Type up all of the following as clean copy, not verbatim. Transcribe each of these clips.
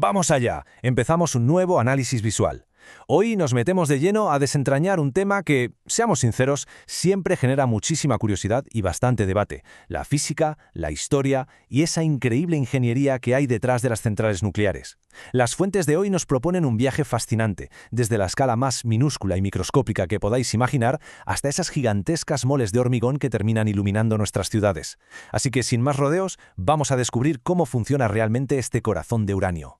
Vamos allá, empezamos un nuevo análisis visual. Hoy nos metemos de lleno a desentrañar un tema que, seamos sinceros, siempre genera muchísima curiosidad y bastante debate: la física, la historia y esa increíble ingeniería que hay detrás de las centrales nucleares. Las fuentes de hoy nos proponen un viaje fascinante, desde la escala más minúscula y microscópica que podáis imaginar hasta esas gigantescas moles de hormigón que terminan iluminando nuestras ciudades. Así que, sin más rodeos, vamos a descubrir cómo funciona realmente este corazón de uranio.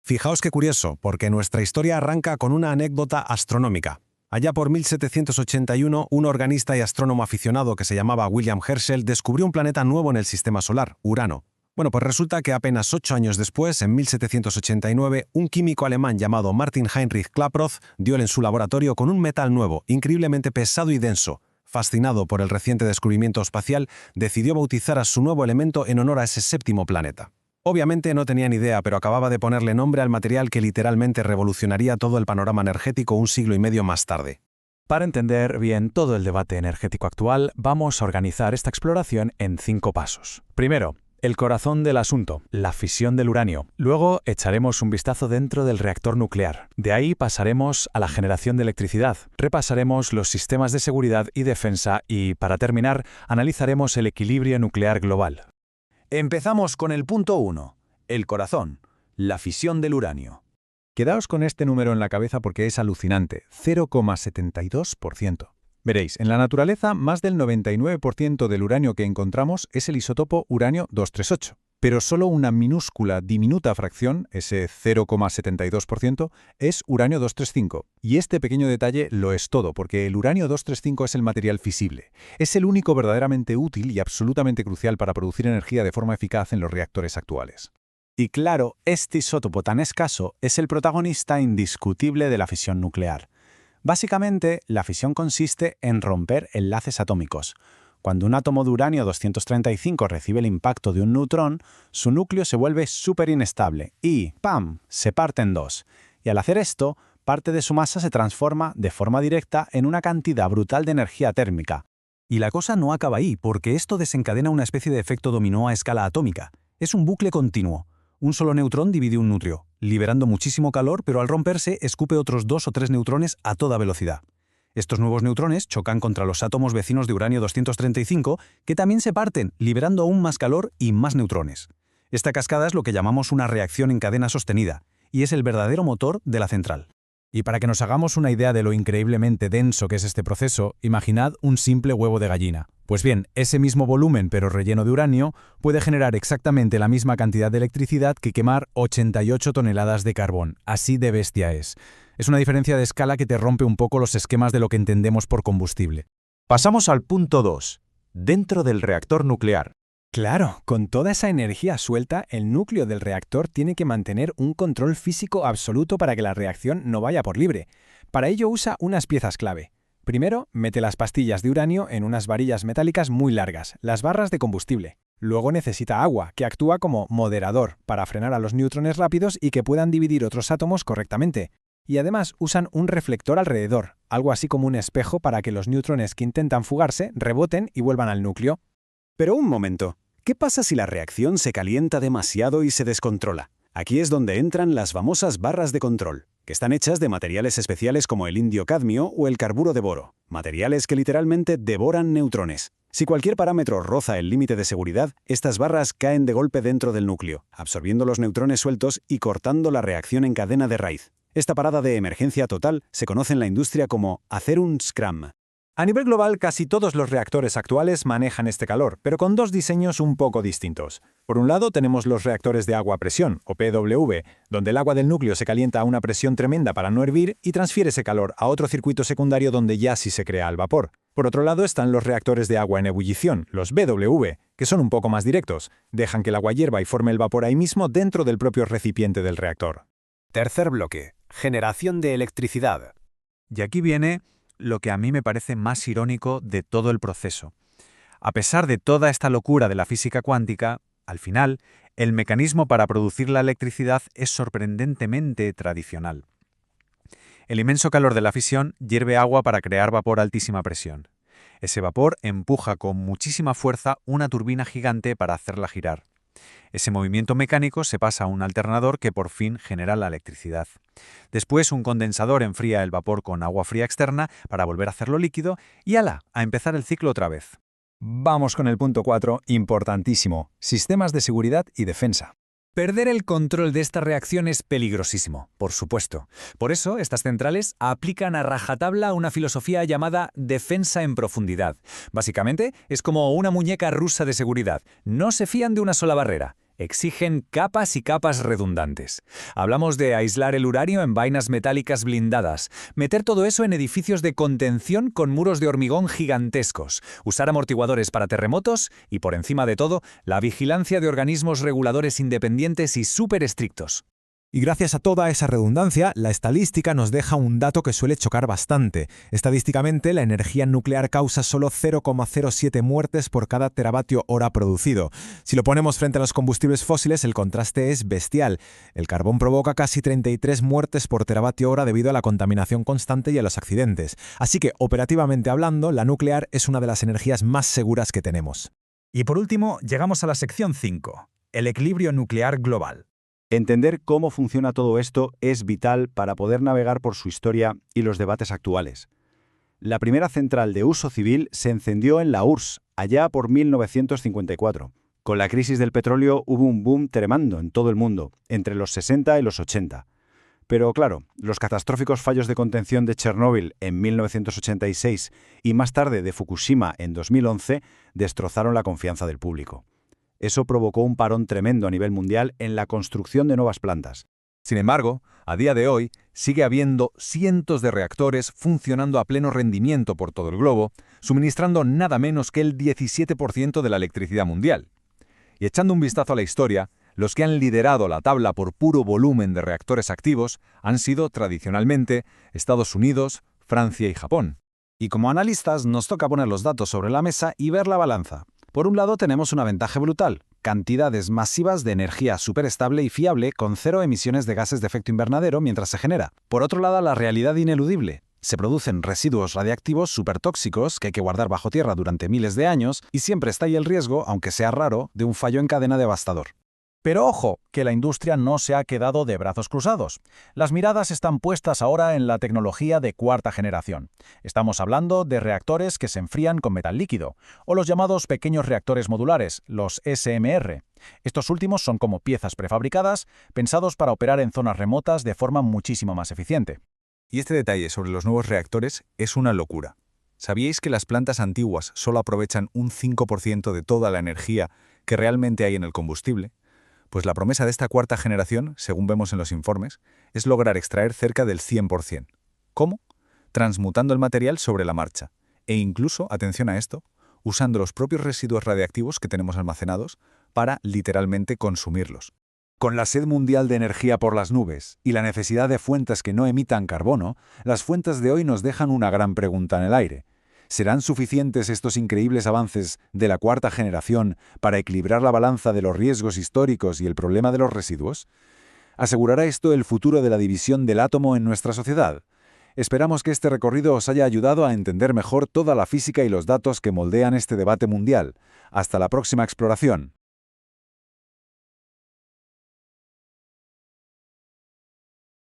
Fijaos qué curioso, porque nuestra historia arranca con una anécdota astronómica. Allá por 1781, un organista y astrónomo aficionado que se llamaba William Herschel descubrió un planeta nuevo en el sistema solar, Urano. Bueno, pues resulta que apenas 8 años después, en 1789, un químico alemán llamado Martin Heinrich Klaproth dio en su laboratorio con un metal nuevo, increíblemente pesado y denso. Fascinado por el reciente descubrimiento espacial, decidió bautizar a su nuevo elemento en honor a ese séptimo planeta. Obviamente no tenía ni idea, pero acababa de ponerle nombre al material que literalmente revolucionaría todo el panorama energético un siglo y medio más tarde. Para entender bien todo el debate energético actual, vamos a organizar esta exploración en 5 pasos. Primero, el corazón del asunto, la fisión del uranio. Luego echaremos un vistazo dentro del reactor nuclear. De ahí pasaremos a la generación de electricidad. Repasaremos los sistemas de seguridad y defensa y, para terminar, analizaremos el equilibrio nuclear global. Empezamos con el punto 1, el corazón, la fisión del uranio. Quedaos con este número en la cabeza porque es alucinante, 0,72%. Veréis, en la naturaleza más del 99% del uranio que encontramos es el isótopo uranio-238, pero solo una minúscula, diminuta fracción, ese 0,72%, es uranio-235. Y este pequeño detalle lo es todo, porque el uranio-235 es el material fisible. Es el único verdaderamente útil y absolutamente crucial para producir energía de forma eficaz en los reactores actuales. Y claro, este isótopo tan escaso es el protagonista indiscutible de la fisión nuclear. Básicamente, la fisión consiste en romper enlaces atómicos. Cuando un átomo de uranio-235 recibe el impacto de un neutrón, su núcleo se vuelve súper inestable y, ¡pam!, se parte en dos. Y al hacer esto, parte de su masa se transforma de forma directa en una cantidad brutal de energía térmica. Y la cosa no acaba ahí, porque esto desencadena una especie de efecto dominó a escala atómica. Es un bucle continuo. Un solo neutrón divide un núcleo, liberando muchísimo calor, pero al romperse escupe otros 2 o 3 neutrones a toda velocidad. Estos nuevos neutrones chocan contra los átomos vecinos de uranio-235, que también se parten, liberando aún más calor y más neutrones. Esta cascada es lo que llamamos una reacción en cadena sostenida, y es el verdadero motor de la central. Y para que nos hagamos una idea de lo increíblemente denso que es este proceso, imaginad un simple huevo de gallina. Pues bien, ese mismo volumen, pero relleno de uranio, puede generar exactamente la misma cantidad de electricidad que quemar 88 toneladas de carbón. Así de bestia es. Es una diferencia de escala que te rompe un poco los esquemas de lo que entendemos por combustible. Pasamos al punto 2, dentro del reactor nuclear. Claro, con toda esa energía suelta, el núcleo del reactor tiene que mantener un control físico absoluto para que la reacción no vaya por libre. Para ello usa unas piezas clave. Primero, mete las pastillas de uranio en unas varillas metálicas muy largas, las barras de combustible. Luego necesita agua, que actúa como moderador para frenar a los neutrones rápidos y que puedan dividir otros átomos correctamente. Y además usan un reflector alrededor, algo así como un espejo para que los neutrones que intentan fugarse reboten y vuelvan al núcleo. Pero un momento, ¿qué pasa si la reacción se calienta demasiado y se descontrola? Aquí es donde entran las famosas barras de control, que están hechas de materiales especiales como el indio-cadmio o el carburo de boro, materiales que literalmente devoran neutrones. Si cualquier parámetro roza el límite de seguridad, estas barras caen de golpe dentro del núcleo, absorbiendo los neutrones sueltos y cortando la reacción en cadena de raíz. Esta parada de emergencia total se conoce en la industria como hacer un scram. A nivel global, casi todos los reactores actuales manejan este calor, pero con 2 diseños un poco distintos. Por un lado, tenemos los reactores de agua a presión, o PW, donde el agua del núcleo se calienta a una presión tremenda para no hervir y transfiere ese calor a otro circuito secundario donde ya sí se crea el vapor. Por otro lado están los reactores de agua en ebullición, los BW, que son un poco más directos. Dejan que el agua hierva y forme el vapor ahí mismo dentro del propio recipiente del reactor. Tercer bloque, generación de electricidad. Y aquí viene lo que a mí me parece más irónico de todo el proceso. A pesar de toda esta locura de la física cuántica, al final, el mecanismo para producir la electricidad es sorprendentemente tradicional. El inmenso calor de la fisión hierve agua para crear vapor a altísima presión. Ese vapor empuja con muchísima fuerza una turbina gigante para hacerla girar. Ese movimiento mecánico se pasa a un alternador que por fin genera la electricidad. Después un condensador enfría el vapor con agua fría externa para volver a hacerlo líquido y ¡hala!, a empezar el ciclo otra vez. Vamos con el punto 4, importantísimo: sistemas de seguridad y defensa. Perder el control de esta reacción es peligrosísimo, por supuesto. Por eso, estas centrales aplican a rajatabla una filosofía llamada defensa en profundidad. Básicamente, es como una muñeca rusa de seguridad. No se fían de una sola barrera. Exigen capas y capas redundantes. Hablamos de aislar el uranio en vainas metálicas blindadas, meter todo eso en edificios de contención con muros de hormigón gigantescos, usar amortiguadores para terremotos y, por encima de todo, la vigilancia de organismos reguladores independientes y súper estrictos. Y gracias a toda esa redundancia, la estadística nos deja un dato que suele chocar bastante. Estadísticamente, la energía nuclear causa solo 0,07 muertes por cada teravatio hora producido. Si lo ponemos frente a los combustibles fósiles, el contraste es bestial. El carbón provoca casi 33 muertes por teravatio hora debido a la contaminación constante y a los accidentes. Así que, operativamente hablando, la nuclear es una de las energías más seguras que tenemos. Y por último, llegamos a la sección 5, el equilibrio nuclear global. Entender cómo funciona todo esto es vital para poder navegar por su historia y los debates actuales. La primera central de uso civil se encendió en la URSS, allá por 1954. Con la crisis del petróleo hubo un boom tremendo en todo el mundo, entre los 60 y los 80. Pero claro, los catastróficos fallos de contención de Chernóbil en 1986 y más tarde de Fukushima en 2011 destrozaron la confianza del público. Eso provocó un parón tremendo a nivel mundial en la construcción de nuevas plantas. Sin embargo, a día de hoy, sigue habiendo cientos de reactores funcionando a pleno rendimiento por todo el globo, suministrando nada menos que el 17% de la electricidad mundial. Y echando un vistazo a la historia, los que han liderado la tabla por puro volumen de reactores activos han sido, tradicionalmente, Estados Unidos, Francia y Japón. Y como analistas nos toca poner los datos sobre la mesa y ver la balanza. Por un lado tenemos una ventaja brutal: cantidades masivas de energía superestable y fiable con cero emisiones de gases de efecto invernadero mientras se genera. Por otro lado, la realidad ineludible: se producen residuos radiactivos supertóxicos que hay que guardar bajo tierra durante miles de años y siempre está ahí el riesgo, aunque sea raro, de un fallo en cadena devastador. Pero ojo, que la industria no se ha quedado de brazos cruzados. Las miradas están puestas ahora en la tecnología de cuarta generación. Estamos hablando de reactores que se enfrían con metal líquido, o los llamados pequeños reactores modulares, los SMR. Estos últimos son como piezas prefabricadas, pensados para operar en zonas remotas de forma muchísimo más eficiente. Y este detalle sobre los nuevos reactores es una locura. ¿Sabíais que las plantas antiguas solo aprovechan un 5% de toda la energía que realmente hay en el combustible? Pues la promesa de esta cuarta generación, según vemos en los informes, es lograr extraer cerca del 100%. ¿Cómo? Transmutando el material sobre la marcha. E incluso, atención a esto, usando los propios residuos radiactivos que tenemos almacenados para, literalmente, consumirlos. Con la sed mundial de energía por las nubes y la necesidad de fuentes que no emitan carbono, las fuentes de hoy nos dejan una gran pregunta en el aire. ¿Serán suficientes estos increíbles avances de la cuarta generación para equilibrar la balanza de los riesgos históricos y el problema de los residuos? ¿Asegurará esto el futuro de la división del átomo en nuestra sociedad? Esperamos que este recorrido os haya ayudado a entender mejor toda la física y los datos que moldean este debate mundial. Hasta la próxima exploración.